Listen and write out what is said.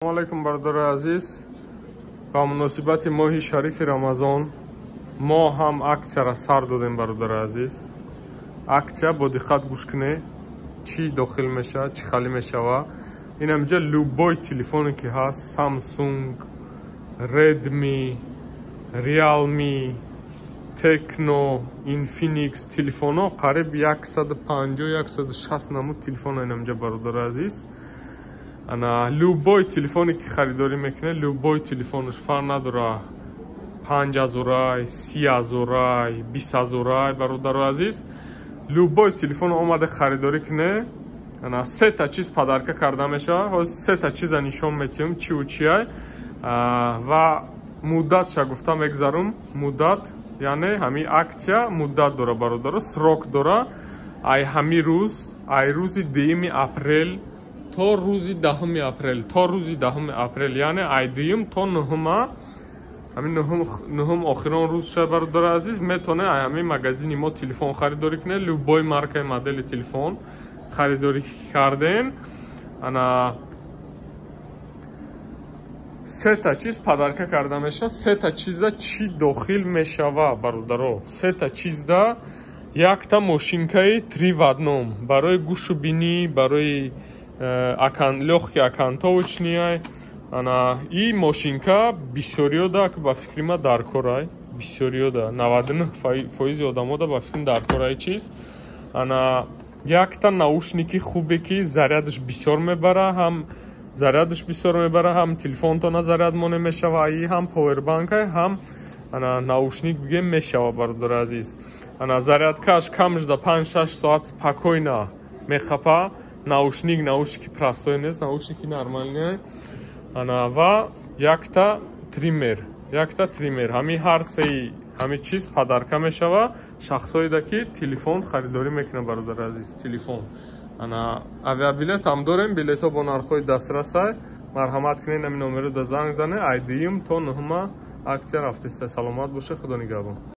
Assalomu alaykum barodari aziz. Ba munosibati mohi sharифи Рамазон мо ҳам аксияро сар додем бародари азиз. Аксия бо диққат гӯш кунед чӣ дохил мешавад, чӣ хали мешавад. Ин ҳамҷа любой телефоне ки ҳаст, Samsung, Redmi, Realme, Tecno, Infinix телефонҳо қариб 150-160 намуд телефонҳо ин ҳамҷа бародари азиз. Любой телефоне ки харидорӣ мекунед, любой телефонаш фарқ надора 5000, 30000, 20000 бародари азиз. Любой телефон омаде харидорӣ кунед, сета чиз падарка карда мешавад. Ҳозир сета чиза нишон метиҳем чию чия ва муддатша гуфта мегзарум. Муддат яъне ҳамин аксия муддат дора бародаро, срок дора. Ай ҳамин рӯз, ай рӯзи 2 апрел то рӯзи 10 апрел, то рӯзи 10 апрел, яъне ай 2 то 9, ҳамин 9 охирон рӯз шуд бародари азиз, метавонед ай ҳамин магазини мо телефон харидорӣ кунед. Любой маркаи модели телефон харидорӣ карден, ана сета чиз падарка карда мешавад. Сета чиза чӣ дохил мешавад бародаро? Сета чизда якта мошинкаи 3 в 1 барои гӯшу бинӣ, барои лёгкие окантовочные. И машинка бисёриёда ба фикри ма даркорай, бисёриёда 99% одамода ба фикри даркорай чиз. Якта наушники хубе ки зарядаш бисёр мебара, ҳам телефонтона заряд мо немешава, и ҳам повербанка, ҳам наушник бигем мешава бародари азиз. Зарядкаш камшда 5-6 соат спокойно мехапа. Наушники простой нест, наушники нормальные. Ва якта тример. Ҳамин ҳар сеи ҳамин чиз падарка мешава шахсоида ки телефон харидорӣ мекунад бародари азиз. Телефон. Авиабилет ҳам дорем, билетҳо бо нархҳои дастрасай. Марҳамат кунед, намин номеро да занг занед. Ай 2 то 9 аксия рафтаист. Саломат боша, худо нигаҳбон.